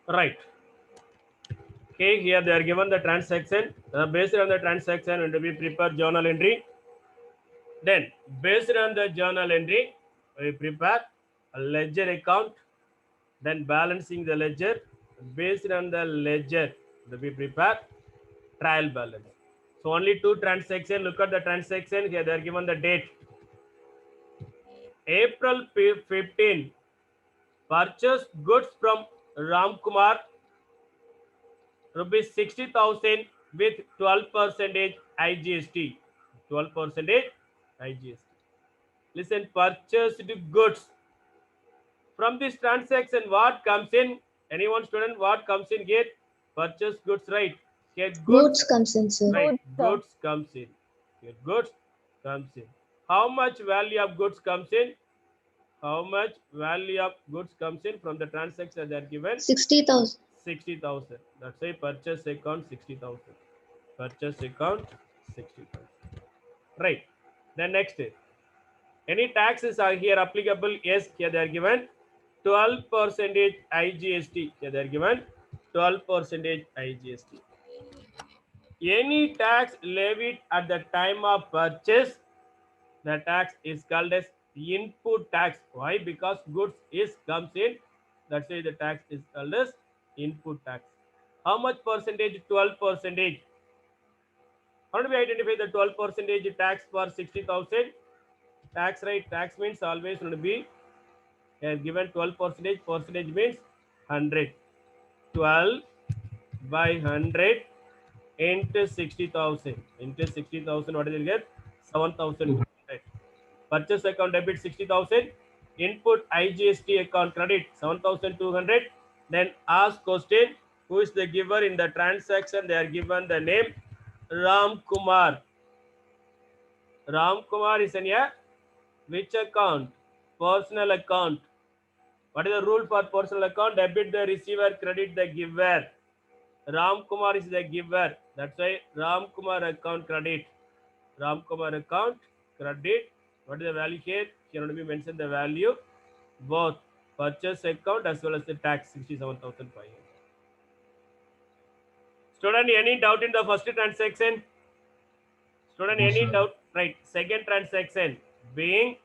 Right. Okay, here they are given the transaction. Based on the transaction, and we prepare journal entry. Then, based on the journal entry, we prepare a ledger account. Then, balancing the ledger. Based on the ledger, we prepare trial balance. So, only two transactions. Look at the transaction. Here they are given the date. April 15. Purchased goods from Ramkumar rupees 60,000 with 12 percentage IGST. 12 percentage IGST. Listen, purchased goods. From this transaction, what comes in? Anyone student, what comes in here? Purchased goods, right? Here goods, Goods comes in, sir. right? Good, sir. Goods comes in. Here goods comes in. How much value of goods comes in? How much value of goods comes in from the transaction that are given? 60,000. 60,000. That's a purchase account 60,000. Purchase account 60,000. Right. Then next, any taxes are here applicable? Yes, here they are given 12 percentage IGST. Here they are given 12 percentage IGST. Any tax levied at the time of purchase, the tax is called as input tax. Why? Because goods is comes in. That's why the tax is called as input tax. How much percentage? 12 percentage. How do we identify the 12 percentage tax for 60,000? Tax rate. Tax means always going to be given 12 percentage. Percentage means 100. 12 by 100 into 60,000. Into 60,000, what is it get? 7,200. Purchase account debit 60,000. Input IGST account credit 7,200. Then ask question, who is the giver in the transaction? They are given the name Ram Kumar. Ram Kumar is in a which account? Personal account. What is the rule for personal account? Debit the receiver, credit the giver. Ram Kumar is the giver. That's why Ram Kumar account credit. Ram Kumar account credit. What is the value here? Here only we mention the value. Both purchase account as well as the tax 67,500. Student, any doubt in the first transaction? Student, No, any sir. doubt? Right. Second transaction being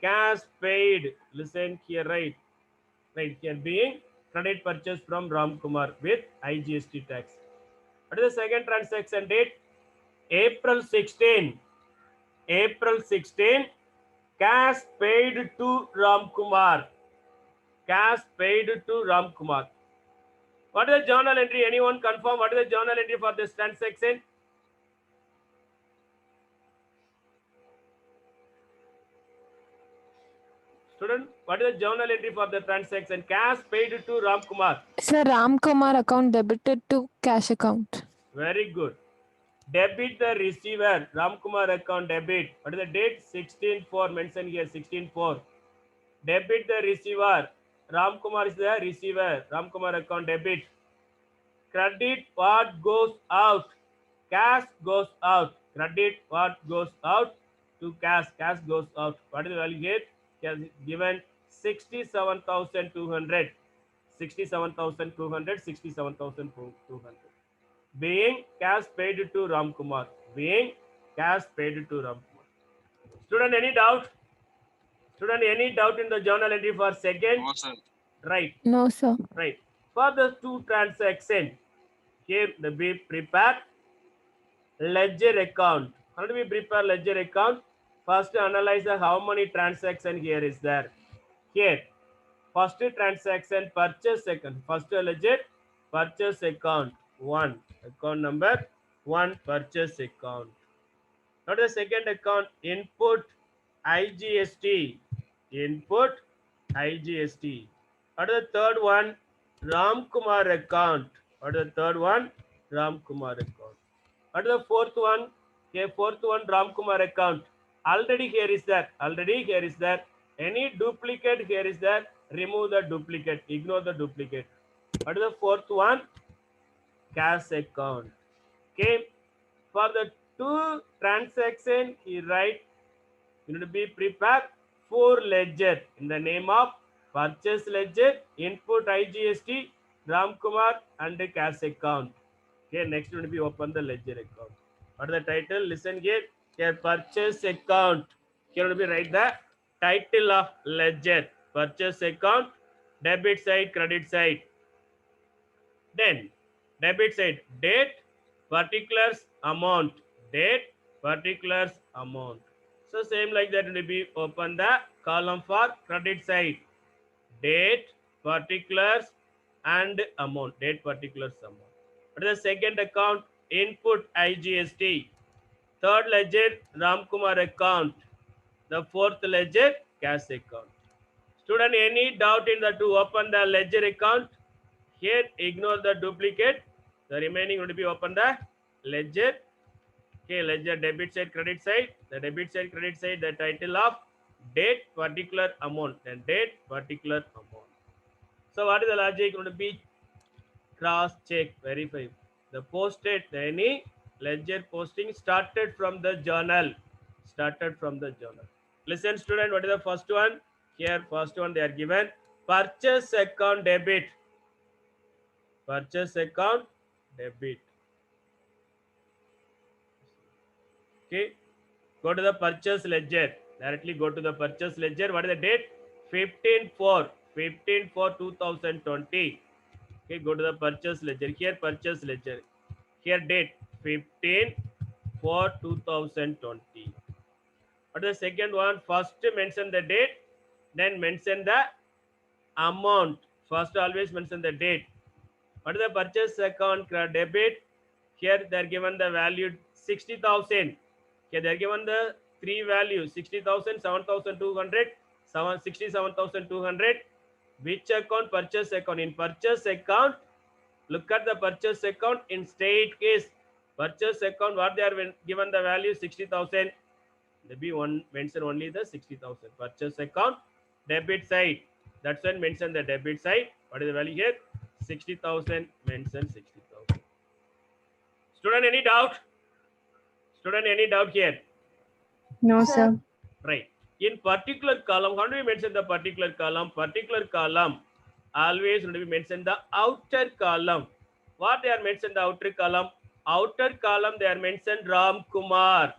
cash paid. Listen here, right? Right here being credit purchase from Ram Kumar with IGST tax. What is the second transaction date? April 16. April 16. Cash paid to Ram Kumar. Cash paid to Ram Kumar. What is the journal entry? Anyone confirm what is the journal entry for this transaction? Student, what is the journal entry for the transaction? Cash paid to Ram Kumar. Sir, Ram Kumar account debited to cash account. Very good. Debit the receiver. Ram Kumar account debit. What is the date? 16/4. Mention here 16/4. Debit the receiver. Ram Kumar is the receiver. Ram Kumar account debit. Credit what goes out. Cash goes out. Credit what goes out to cash. Cash goes out. What is the value here? He has given 67,200. 67,200. 67,200. Being cash paid to Ram Kumar. Being cash paid to Ram Kumar. Student, any doubt? Student, any doubt in the journal entry for second? No, sir. Right. No, sir. Right. For the two transaction, here the be prepare ledger account. How do we prepare ledger account? First analyze the how many transaction here is there. Here, first transaction purchase account. First ledger purchase account 1. Account number 1 purchase account. Now the second account input IGST. Input IGST. What is the third one? Ram Kumar account. What is the third one? Ram Kumar account. What is the fourth one? Okay, fourth one Ram Kumar account. Already here is there. Already here is there. Any duplicate here is there. Remove the duplicate. Ignore the duplicate. What is the fourth one? Cash account. Okay. For the two transaction, he write you need to be prepared 4 ledger in the name of purchase ledger, input IGST, Ramkumar and the cash account. Okay, next will be open the ledger account. What is the title? Listen here. Here purchase account. Here will be write the title of ledger. Purchase account, debit side, credit side. Then debit side, date, particulars, amount. Date, particulars, amount. So same like that will be open the column for credit side. Date, particulars, and amount. Date, particulars, amount. What is the second account? Input IGST. Third ledger Ramkumar account. The fourth ledger cash account. Student, any doubt in the to open the ledger account? Here ignore the duplicate. The remaining will be open the ledger. Okay, ledger debit side, credit side. The debit side, credit side, the title of date, particular amount. Then date, particular amount. So what is the logic? Going to be cross check, verify. The posted, any ledger posting started from the journal. Started from the journal. Listen, student, what is the first one? Here, first one they are given. Purchase account debit. Purchase account debit. Okay. Go to the purchase ledger. Directly go to the purchase ledger. What is the date? 15/4. 15/4/2020. Okay, go to the purchase ledger. Here, purchase ledger. Here, date 15/4/2020. What is the second one? First mention the date, then mention the amount. First, always mention the date. What is the purchase account debit? Here, they are given the value 60,000. Here, they are given the three values 60,000, 7,200, 67,200. Which account? Purchase account. In purchase account, look at the purchase account in state case. Purchase account, what they are given the value 60,000. They be one mention only the 60,000. Purchase account, debit side. That's when mention the debit side. What is the value here? 60,000. Mention 60,000. Student, any doubt? Student, any doubt here? No, sir. Right. In particular column, how do we mention the particular column? Particular column always will be mentioned the outer column. What they are mentioned the outer column? Outer column they are mentioned Ram Kumar.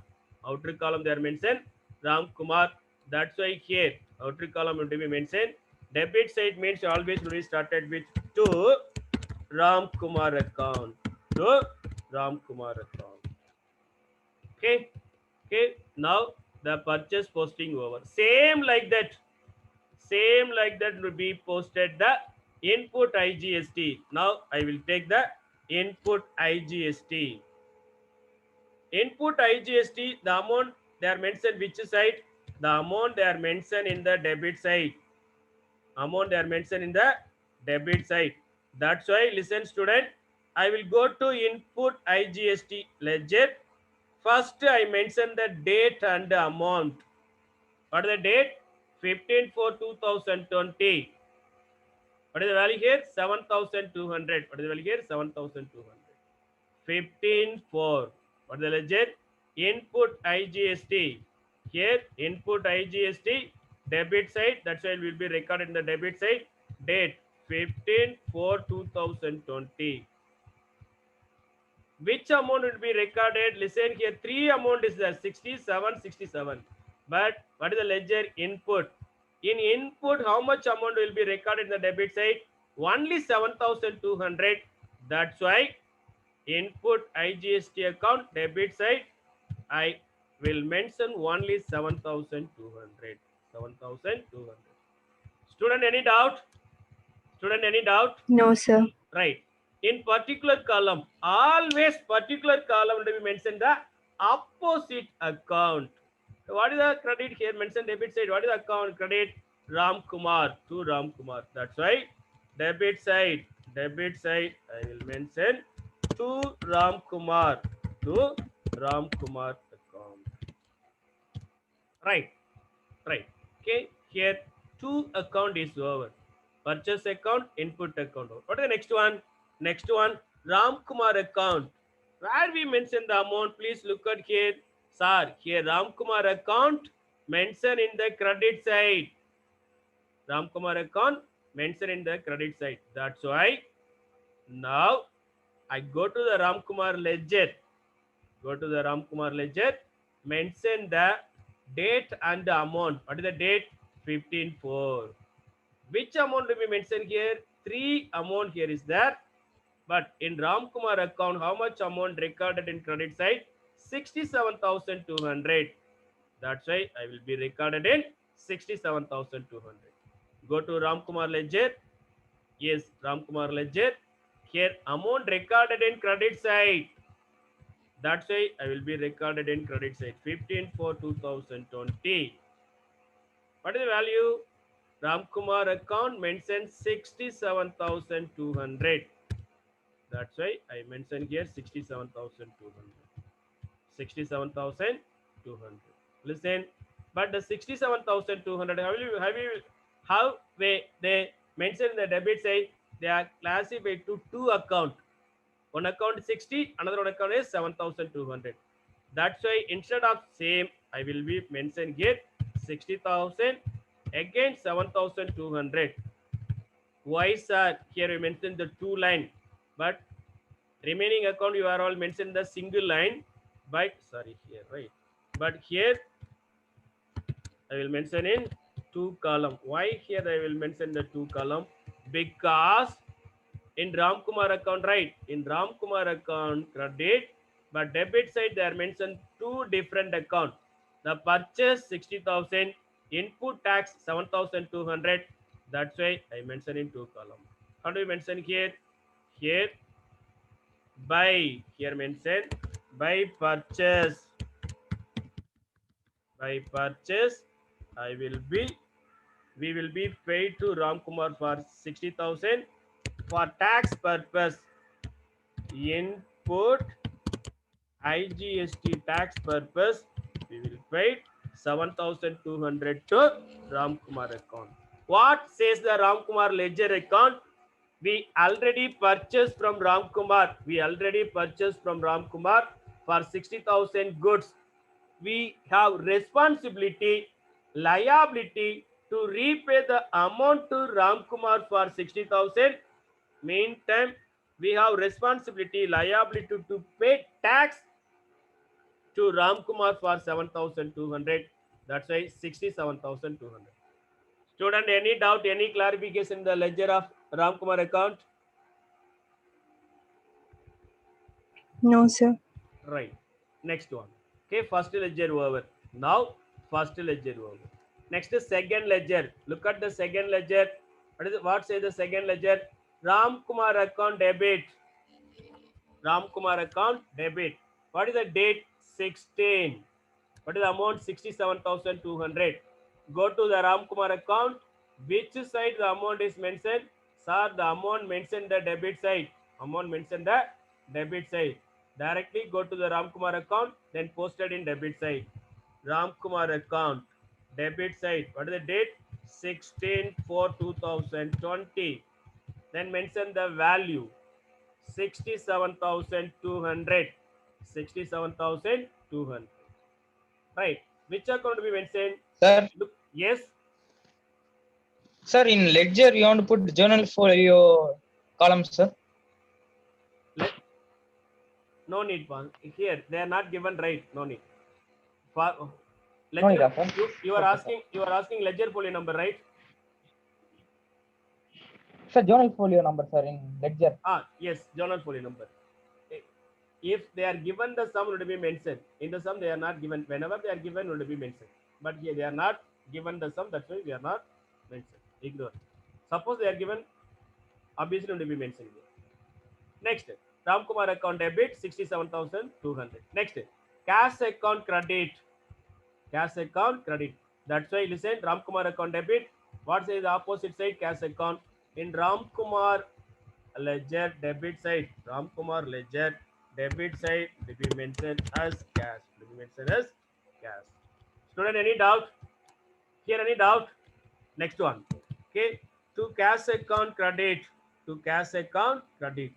Outer column they are mentioned Ram Kumar. That's why here outer column will be mentioned. Debit side means always will be started with to Ram Kumar account. To Ram Kumar account. Okay. Okay. Now the purchase posting over. Same like that will be posted the input IGST. Now I will take the input IGST. Input IGST, the amount they are mentioned which side? The amount they are mentioned in the debit side. Amount they are mentioned in the debit side. That's why, listen student, I will go to input IGST ledger. First I mention the date and the amount. What is the date? 15/4/2020. What is the value here? 7,200. What is the value here? 7,200. 15/4. What is the ledger? Input IGST. Here, input IGST, debit side. That's why it will be recorded in the debit side. Date 15/4/2020. Which amount will be recorded? Listen here, three amount is there, 67, 67. But what is the ledger? Input. In input, how much amount will be recorded in the debit side? Only 7,200. That's why input IGST account, debit side, I will mention only 7,200. 7,200. Student, any doubt? Student, any doubt? No, sir. Right. In particular column, always particular column will be mentioned the opposite account. So what is the credit here? Mentioned debit side. What is the account? Credit Ram Kumar to Ram Kumar. That's why debit side. Debit side I will mention to Ram Kumar. To Ram Kumar account. Right. Right. Okay. Here two account is over. Purchase account, input account. What is the next one? Next one, Ram Kumar account. Where we mention the amount, please look at here. Sir, here Ram Kumar account mention in the credit side. Ram Kumar account mention in the credit side. That's why Now I go to the Ramkumar ledger. Go to the Ramkumar ledger. Mention the date and the amount. What is the date? 15/4. Which amount to be mentioned here? 3 amount here is there. But in Ramkumar account, how much amount recorded in credit side? 67,200. That's why I will be recorded in 67,200. Go to Ramkumar ledger. Yes, Ramkumar ledger. Here amount recorded in credit side. That's why I will be recorded in credit side. 15 for 2020. What is the value? Ramkumar account mentioned 67,200. That's why I mentioned here 67,200. 67,200. Listen, but the 67,200, how they mention the debit side, they are classified to 2 account. One account is 60, another one account is 7,200. That's why instead of same, I will be mentioned here 60,000 again 7,200. Why sir? Here we mentioned the 2 line, but remaining account you are all mentioned the single line. But sorry here, right? But here I will mention in 2 column. Why here I will mention the 2 column? Because in Ramkumar account, right? In Ramkumar account credit, but debit side they are mentioned 2 different account. The purchase 60,000, input tax 7,200. That's why I mention in 2 column. How do you mention here? Here by, here mention by purchase. By purchase, I will be, we will be paid to Ramkumar for 60,000. For tax purpose, input IGST tax purpose, we will pay 7,200 to Ramkumar account. What says the Ramkumar ledger account? We already purchased from Ramkumar. We already purchased from Ramkumar for 60,000 goods. We have responsibility, liability to repay the amount to Ramkumar for 60,000. Meantime, we have responsibility, liability to pay tax to Ramkumar for 7,200. That's why 67,200. Student, any doubt, any clarification in the ledger of Ramkumar account? No, sir. Right. Next one. Okay, first ledger over. Now, first ledger over. Next is second ledger. Look at the second ledger. What says the second ledger? Ramkumar account debit. Ramkumar account debit. What is the date? 16. What is the amount? 67,200. Go to the Ramkumar account. Which side the amount is mentioned? Sir, the amount mentioned the debit side. Amount mentioned the debit side. Directly go to the Ramkumar account, then posted in debit side. Ramkumar account, debit side. What is the date? 16/4/2020. Then mention the value. 67,200. 67,200. Right. Which account to be mentioned? Sir, Look, yes. sir, in ledger you want to put journal folio column, sir. No need for here. They are not given, right. No need. For No ledger, need, sir. you are asking ledger folio number, right? Sir, journal folio number, sir, in ledger. Yes, journal folio number. If they are given, the sum would be mentioned. In the sum they are not given. Whenever they are given, would be mentioned. But here they are not given the sum. That's why we are not mentioned. Ignore. Suppose they are given, obviously would be mentioned here. Next, Ramkumar account debit 67,200. Next, cash account credit. Cash account credit. That's why listen, Ramkumar account debit. What says the opposite side? Cash account. In Ramkumar ledger debit side, Ramkumar ledger debit side will be mentioned as cash. Will be mentioned as cash. Student, any doubt? Here, any doubt? Next one. Okay. To cash account credit. To cash account credit.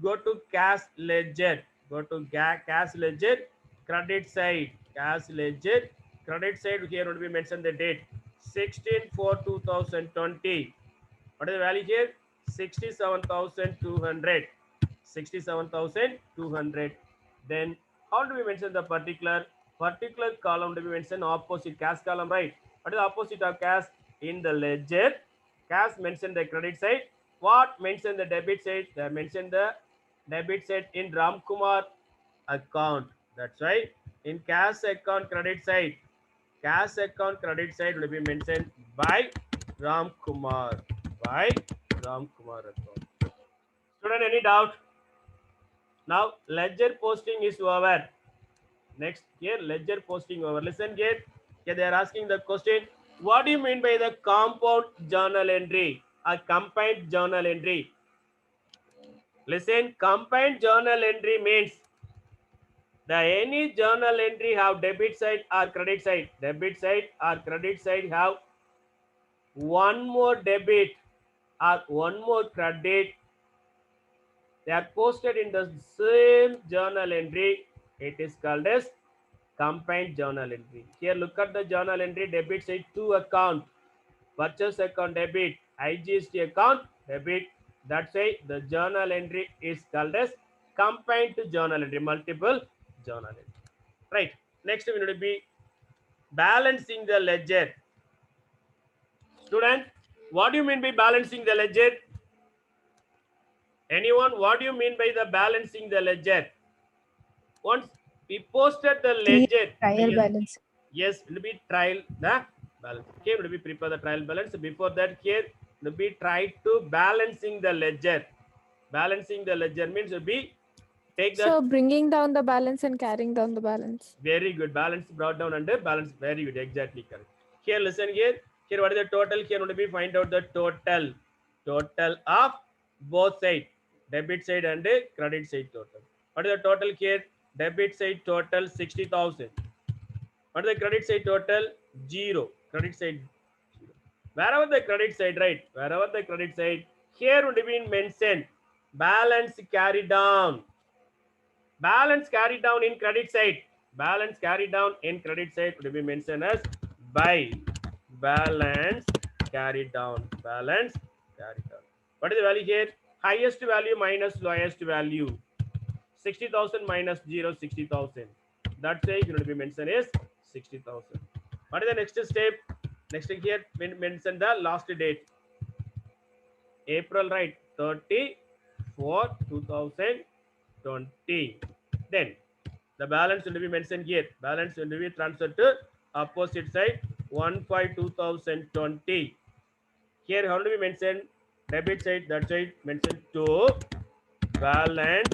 Go to cash ledger. Go to cash ledger credit side. Cash ledger credit side. Here would be mentioned the date 16/4/2020. What is the value here? 67,200. 67,200. Then how do we mention the particular column? Do we mention opposite cash column, right? What is the opposite of cash in the ledger? Cash mention the credit side. What mention the debit side? They mention the debit side in Ramkumar account. That's right. In cash account credit side, cash account credit side will be mentioned by Ramkumar. By Ramkumar account. Student, any doubt? Now ledger posting is over. Next here, ledger posting over. Listen here. Here they are asking the question. What do you mean by the compound journal entry or combined journal entry? Listen, combined journal entry means the any journal entry have debit side or credit side. Debit side or credit side have one more debit or one more credit. They are posted in the same journal entry. It is called as combined journal entry. Here look at the journal entry. Debit side to account, purchase account debit, IGST account debit. That's why the journal entry is called as combined journal entry, multiple journal entry. Right. Next we need to be balancing the ledger. Student, what do you mean by balancing the ledger? Anyone, what do you mean by the balancing the ledger? Once we posted the ledger, Trial balance. yes, it will be trial the balance. Okay, will be prepare the trial balance. Before that, here will be try to balancing the ledger. Balancing the ledger means will be take that. So bringing down the balance and carrying down the balance. Very good. Balance brought down under balance. Very good. Exactly correct. Here, listen here. Here, what is the total? Here, will be find out the total. Total of both side, debit side and credit side total. What is the total here? Debit side total 60,000. What is the credit side total? 0. Credit side 0. Wherever the credit side, right? Wherever the credit side, here would have been mentioned balance carry down. Balance carry down in credit side. Balance carry down in credit side would be mentioned as by balance carry down. Balance carry down. What is the value here? Highest value minus lowest value. 60,000 minus 0, 60,000. That's why it will be mentioned as 60,000. What is the next step? Next here, mention the last date. April, right? 34, 2020. Then the balance will be mentioned here. Balance will be transferred to opposite side 1/5/2020. Here, how do we mention debit side? That side mentioned to balance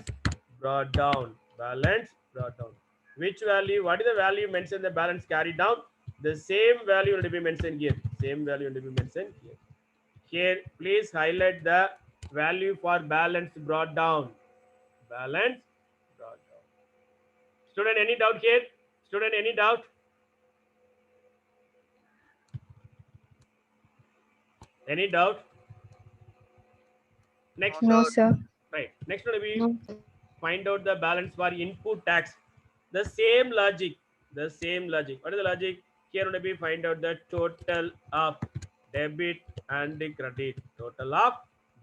brought down. Balance brought down. Which value? What is the value mentioned the balance carried down? The same value will be mentioned here. Same value will be mentioned here. Here, please highlight the value for balance brought down. Balance brought down. Student, any doubt here? Student, any doubt? Any doubt? Next. No, sir. Right. Next will be find out the balance for input tax. The same logic. The same logic. What is the logic? Here will be find out the total of debit and the credit. Total of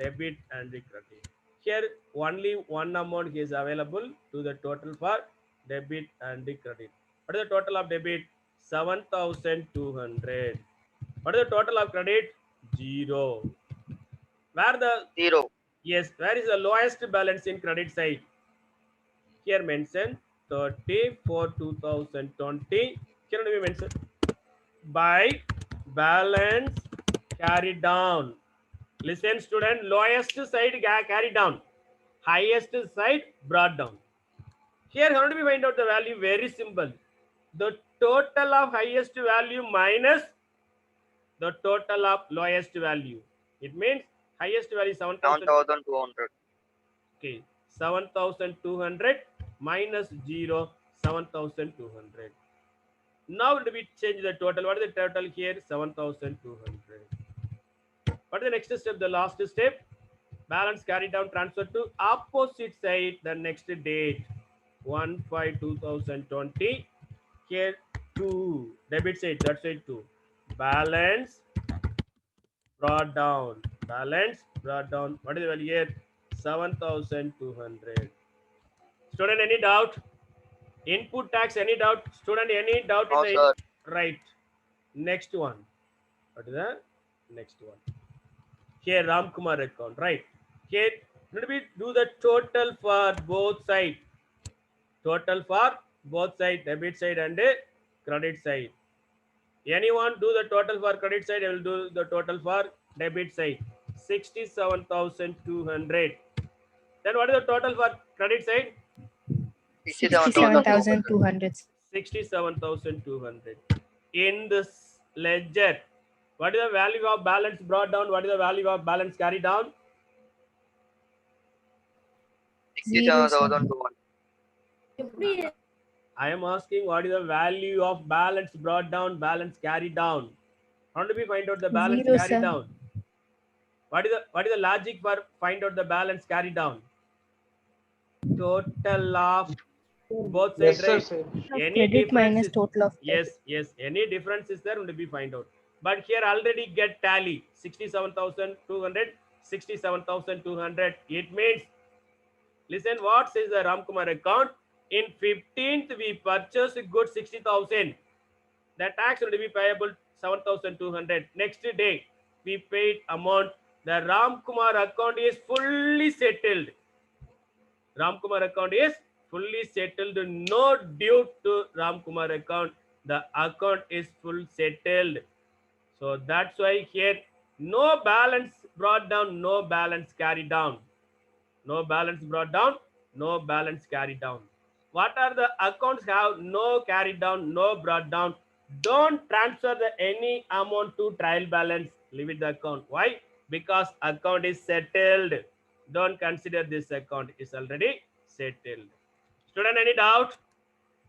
debit and the credit. Here only one amount is available to the total for debit and the credit. What is the total of debit? 7,200. What is the total of credit? 0. Where the 0. Yes, where is the lowest balance in credit side? Here mentioned 34 2020. Here we mention by balance carried down. Listen, student, lowest side carried down, highest side brought down. Here, how do we find out the value? Very simple. The total of highest value minus the total of lowest value. It means highest value 7,200. Okay, 7,200 minus 0, 7,200. Now we change the total. What is the total here? 7,200. What is the next step? The last step. Balance carried down, transfer to opposite side. The next date 1/5/2020. Here 2 debit side. That's side 2. Balance brought down. balance brought down. What is the value here? 7,200. Student, any doubt? Input tax, any doubt? Student, any doubt in No, the sir. right? Next one. What is the next one? Here, Ramkumar account, right? Here, let me do the total for both sides. Total for both side, debit side and credit side. Anyone do the total for credit side? I will do the total for debit side. 67,200. Then what is the total for credit side? 67,200. 67,200. In this ledger, what is the value of balance brought down? What is the value of balance carried down? 67,200. I am asking what is the value of balance brought down, balance carried down. How do we find out the balance Zero, carried sir. down? What is the logic for find out the balance carried down? Total of both Yes, sides, sir. right? Sir. Any Credit difference minus is, total of yes, any difference is there, will be find out. But here already get tally 67,200, 67,200. It means, listen what says the Ramkumar account. In 15th we purchased good 60,000. The tax will be payable 7,200. Next day we paid amount. The Ramkumar account is fully settled. Ramkumar account is fully settled. No due to Ramkumar account. The account is full settled. So that's why here no balance brought down, no balance carried down. No balance brought down, no balance carried down. What are the accounts have no carried down, no brought down? Don't transfer the any amount to trial balance. Leave it the account. Why? Because account is settled. Don't consider this account is already settled. Student, any doubt?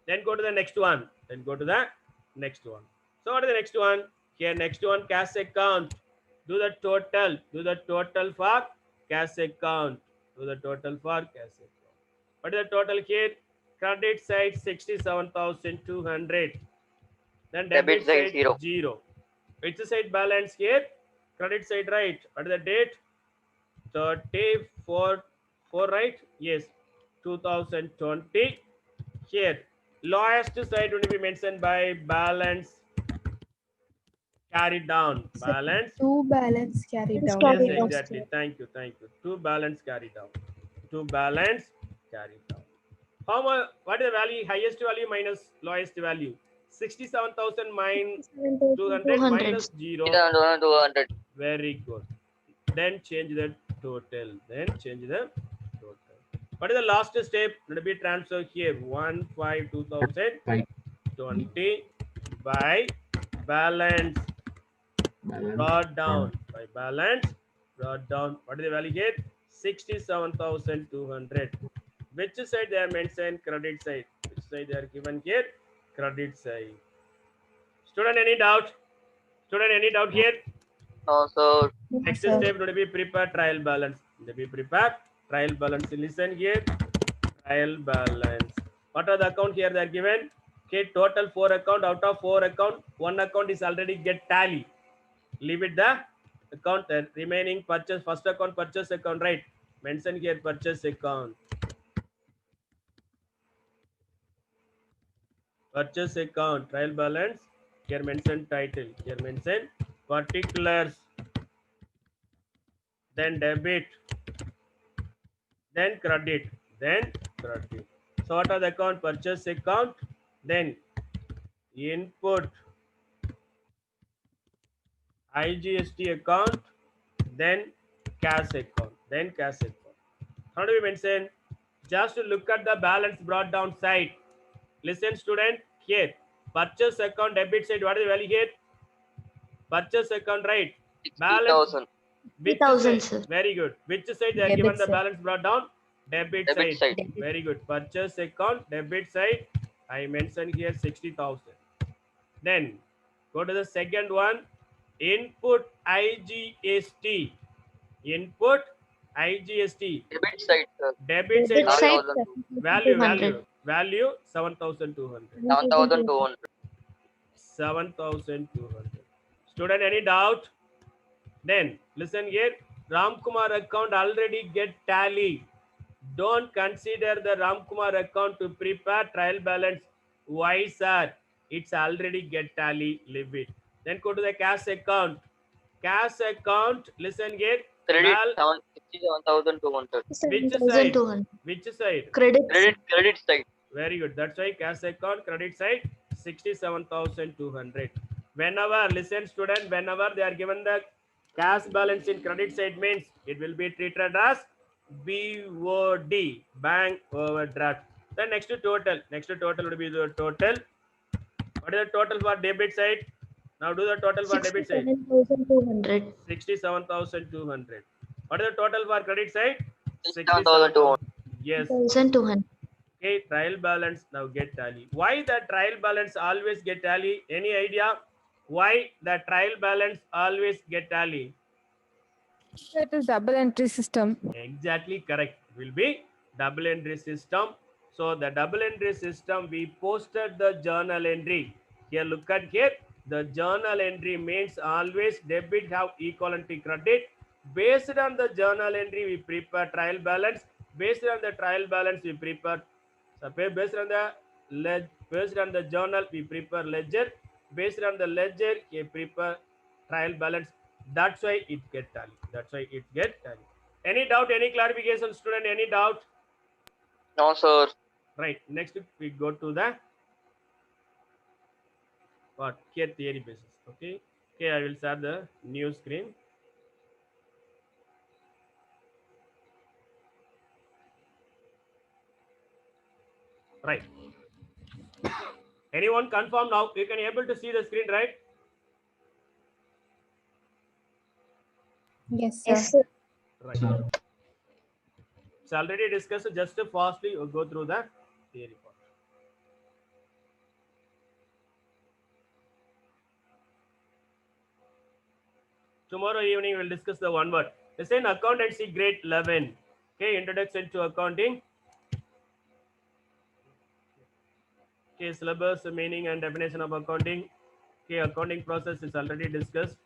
Then go to the next one. Then go to the next one. So what is the next one? Here next one, cash account. Do the total. Do the total for cash account. Do the total for cash account. What is the total here? Credit side 67,200. Then debit Debit side, side 0. 0. Which side balance here? Credit side, right? What is the date? 34, 4, right? Yes, 2020. Here, lowest side will be mentioned by balance carried down. Sir, Balance. two balance carried down. Yes, Yes, exactly. Thank you. Two balance carried down. Two balance carried down. How much? What is the value? Highest value minus lowest value. 67,000 minus 200 minus 0. 67,200. Very good. Then change the total. What is the last step? Let me transfer here 1/5/2020 by balance brought down. By balance brought down. What is the value here? 67,200. Which side they are mentioned? Credit side. Which side they are given here? Credit side. Student, any doubt? Student, any doubt here? No, sir. Next sir. step will be prepare trial balance. Prepare trial balance. Listen here. Trial balance. What are the account here they are given? Okay, total 4 account. Out of 4 account, 1 account is already get tally. Leave it the account. The remaining purchase, first account, purchase account, right? Mention here purchase account. Purchase account, trial balance. Here mention title. Here mention particulars. Then debit. Then credit. So what are the account? Purchase account. Then input. IGST account. Then cash account. How do we mention? Just to look at the balance brought down side. Listen, student. Here, purchase account, debit side. What is the value here? Purchase account, right? Balance. 60,000. Which 3,000, side? sir. Very good. Which side they are Debit given the side. balance brought down? Debit Debit side. side. Very good. Purchase account, debit side. I mentioned here 60,000. Then go to the second one. Input IGST. Input IGST. Debit side, sir. Debit side. Debit What? side, 7,200. Value 7,200. 7,200. 7,200. Student, any doubt? Then listen here. Ramkumar account already get tally. Don't consider the Ramkumar account to prepare trial balance. Why, sir? It's already get tally. Leave it. Then go to the cash account. Cash account. Listen here. Credit Well, 67,200. which side? 7,200. Which side? Credits. Credit side. Very good. That's why cash account credit side 67,200. Whenever, listen student, whenever they are given the cash balance in credit side means it will be treated as BOD, bank overdraft. Then next to total. Next to total would be the total. What is the total for debit side? Now do the total for debit side. 67,200. 67,200. What is the total for credit side? 67,200. Yes. 1,200. Okay, trial balance now get tally. Why the trial balance always get tally? Any idea? Why the trial balance always get tally? It is double entry system. Exactly correct. Will be double entry system. So the double entry system, we posted the journal entry. Here look at here. The journal entry means always debit have equivalent to credit. Based on the journal entry, we prepare trial balance. Based on the trial balance, we prepare. So based on the journal, we prepare ledger. Based on the ledger, we prepare trial balance. That's why it get tally. That's why it get tally. Any doubt? Any clarification, student? Any doubt? No, sir. Right. Next, we go to the what? Here theory basis. Okay. Okay. I will share the new screen. Right. Anyone confirm now? You can able to see the screen, right? Yes, sir. Yes, sir. Right. It's already discussed. Just fastly go through the theory part. Tomorrow evening we'll discuss the one word. It's in accountancy grade 11. Okay, introduction to accounting. Okay, syllabus, meaning and definition of accounting. Okay, accounting process is already discussed.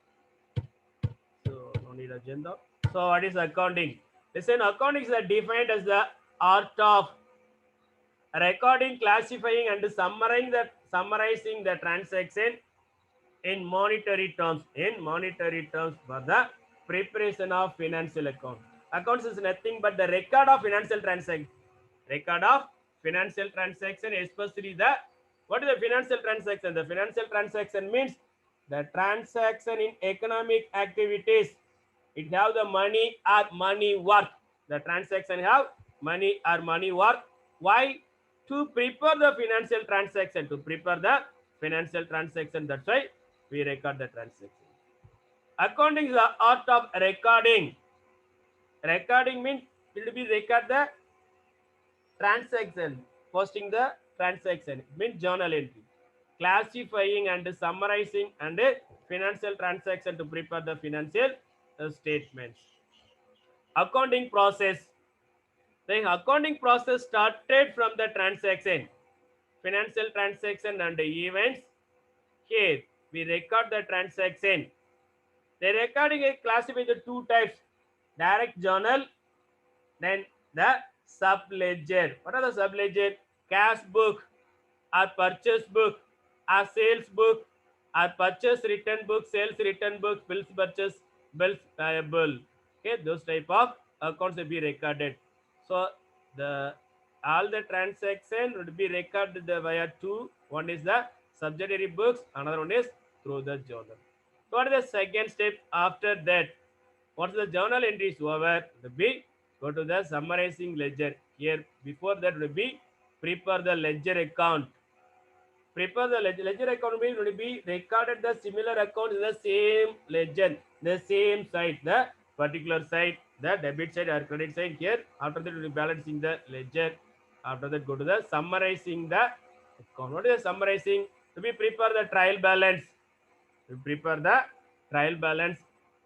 So no need agenda. So what is accounting? Listen, accounting is defined as the art of recording, classifying, and summarizing the transaction in monetary terms. In monetary terms for the preparation of financial account. Accounts is nothing but the record of financial transaction. Record of financial transaction, especially the what is the financial transaction? The financial transaction means the transaction in economic activities. It have the money or money worth. The transaction have money or money worth. Why? To prepare the financial transaction. To prepare the financial transaction. That's why we record the transaction. Accounting is the art of recording. Recording means it will be record the transaction, posting the transaction. It means journal entry. Classifying and summarizing and financial transaction to prepare the financial statements. Accounting process. The accounting process started from the transaction, financial transaction and events. Here we record the transaction. The recording is classified into two types: direct journal, then the sub ledger. What are the sub ledger? Cash book, or purchase book, or sales book, or purchase return book, sales return book, bills purchase, bills payable. Okay, those type of accounts will be recorded. So the all the transaction would be recorded via two. One is the subsidiary books, another one is through the journal. So what is the second step after that? What's the journal entries over? The B, go to the summarizing ledger. Here before that will be prepare the ledger account. Prepare the ledger account means will be recorded the similar account in the same ledger, the same side, the particular side, the debit side or credit side. Here after that will be balancing the ledger. After that go to the summarizing the account. What is the summarizing? To be prepare the trial balance. To prepare the trial balance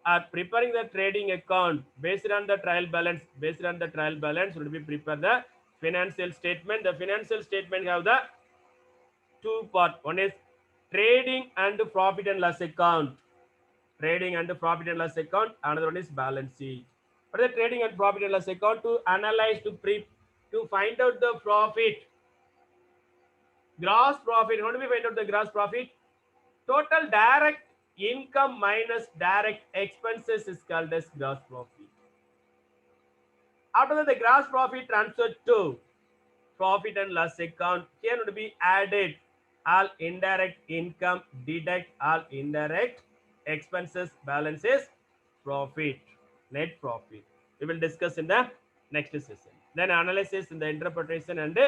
or preparing the trading account based on the trial balance. Based on the trial balance will be prepare the financial statement. The financial statement have the two part. One is trading and profit and loss account. Trading and profit and loss account. Another one is balance sheet. What is the trading and profit and loss account? To analyze, to find out the profit. Gross profit. How do we find out the gross profit? Total direct income minus direct expenses is called as gross profit. After that, the gross profit transferred to profit and loss account. Here would be added all indirect income, deduct all indirect expenses, balances, profit, net profit. We will discuss in the next session. Then analysis in the interpretation and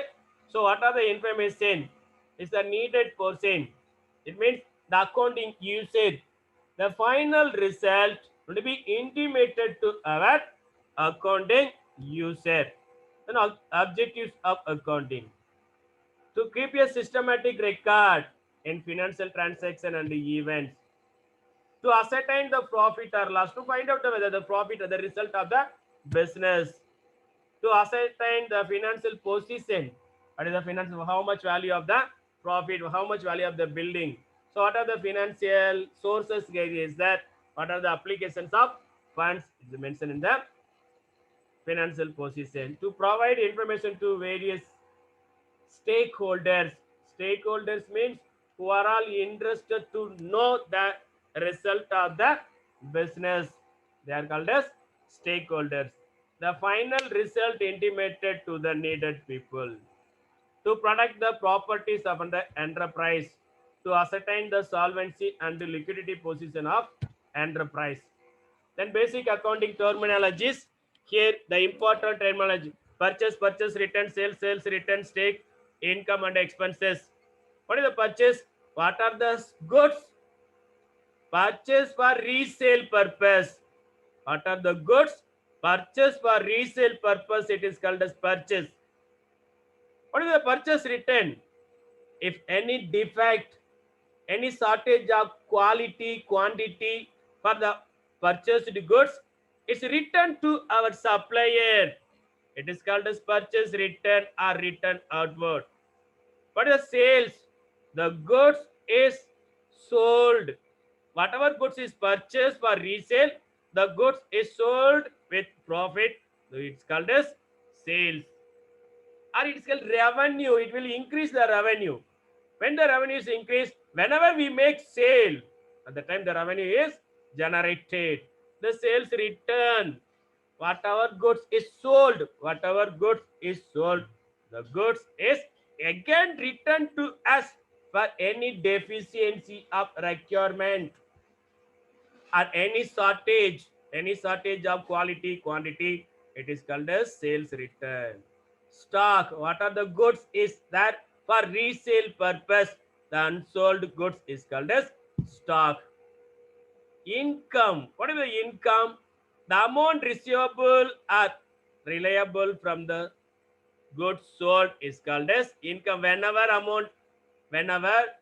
so what are the information is the needed portion. It means the accounting usage. The final result will be intimated to our accounting user. Then objectives of accounting to keep a systematic record in financial transaction and events, to ascertain the profit or loss, to find out whether the profit or the result of the business, to ascertain the financial position, what is the financial, how much value of the profit, how much value of the building. So what are the financial sources is that, what are the applications of funds is mentioned in the financial position, to provide information to various stakeholders. Stakeholders means who are all interested to know the result of the business. They are called as stakeholders. The final result intimated to the needed people. To protect the properties of the enterprise. To ascertain the solvency and the liquidity position of enterprise. Then basic accounting terminologies. Here the important terminology: purchase return, sales return, stake, income and expenses. What is the purchase? What are the goods purchase for resale purpose? What are the goods purchase for resale purpose? It is called as purchase. What is the purchase return? If any defect, any shortage of quality, quantity for the purchased goods, it's returned to our supplier. It is called as purchase return or return outward. But the sales, the goods is sold. Whatever goods is purchased for resale, the goods is sold with profit. So it's called as sales. Or it is called revenue. It will increase the revenue. When the revenue is increased, whenever we make sale, at the time the revenue is generated. The sales return. Whatever goods is sold, the goods is again returned to us for any deficiency of requirement or any shortage of quality, quantity. It is called as sales return. Stock, what are the goods is that for resale purpose, the unsold goods is called as stock. Income, what is the income? The amount receivable or reliable from the goods sold is called as income. Whenever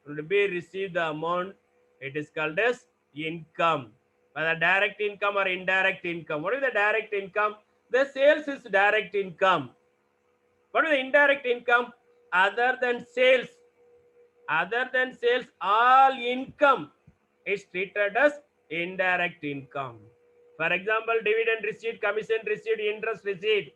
will be received the amount, it is called as income. Whether direct income or indirect income. What is the direct income? The sales is direct income. What is the indirect income? Other than sales, all income is treated as indirect income. For example, dividend receipt, commission receipt, interest receipt,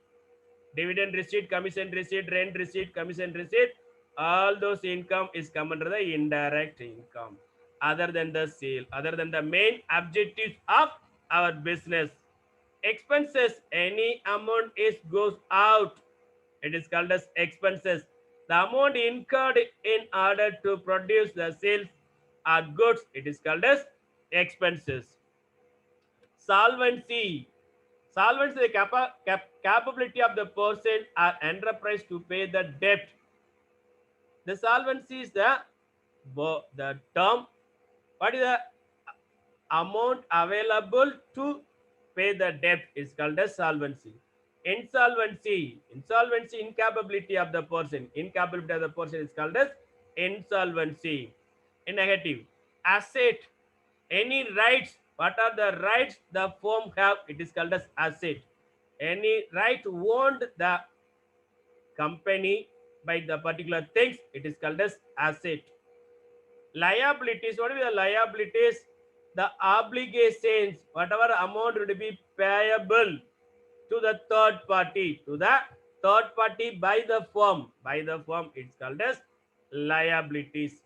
dividend receipt, commission receipt, rent receipt, commission receipt, all those income is come under the indirect income. Other than the sale, other than the main objectives of our business. Expenses, any amount is goes out, it is called as expenses. The amount incurred in order to produce the sales or goods, it is called as expenses. Solvency. Solvency is the capability of the person or enterprise to pay the debt. The solvency is the term. What is the amount available to pay the debt is called as solvency. Insolvency, incapability of the person. Incapability of the person is called as insolvency. In negative, asset, any rights. What are the rights the firm have? It is called as asset. Any right owned the company by the particular things, it is called as asset. Liabilities, what are the liabilities? the obligations, whatever amount would be payable to the third party, by the firm. By the firm, it's called as liabilities.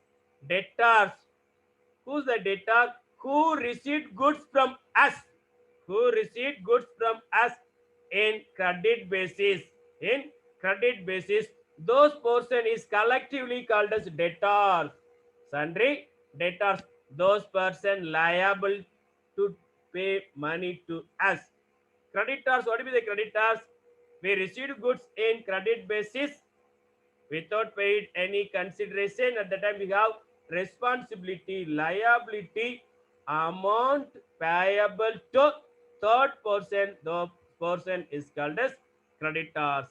Debtors. Who's the debtor? Who received goods from us? Who received goods from us in credit basis? In credit basis, those person is collectively called as debtors. Sundry debtors, those person liable to pay money to us. Creditors, what will be the creditors? We received goods in credit basis without paid any consideration. At the time we have responsibility, liability, amount payable to third person. The person is called as creditors.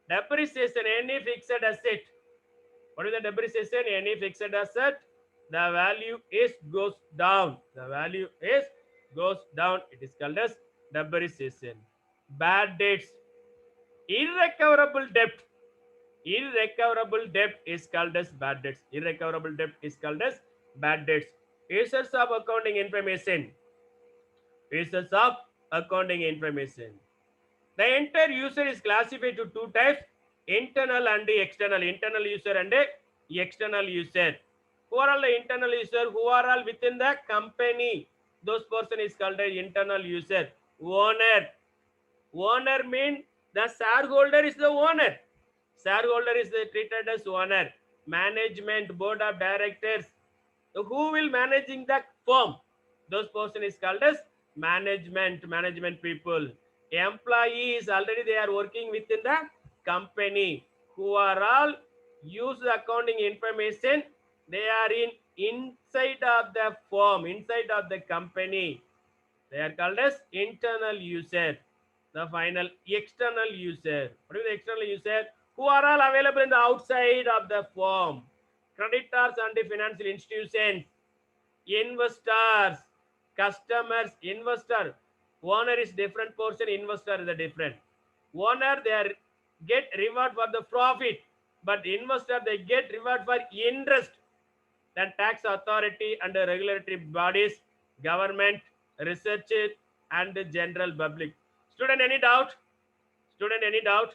Depreciation, any fixed asset. What is the depreciation? Any fixed asset, the value is goes down. The value is goes down. It is called as depreciation. Bad debts, irrecoverable debt. Irrecoverable debt is called as bad debts. Irrecoverable debt is called as bad debts. Uses of accounting information. Uses of accounting information. The entire user is classified to two types: internal and external. Internal user and external user. Who are all the internal user? Who are all within the company? Those person is called an internal user. Owner. Owner means the shareholder is the owner. Shareholder is treated as owner. Management, board of directors. So who will managing the firm? Those person is called as management people. Employees, already they are working within the company, who are all use the accounting information. They are inside of the firm, inside of the company. They are called as internal user. The final external user. What is the external user? Who are all available in the outside of the firm. Creditors and the financial institutions. Investors, customers, investor. Owner is different portion, investor is a different. Owner, they are get reward for the profit, but investor, they get reward for interest. Then tax authority and the regulatory bodies, government, research and the general public. Student, any doubt? Student, any doubt?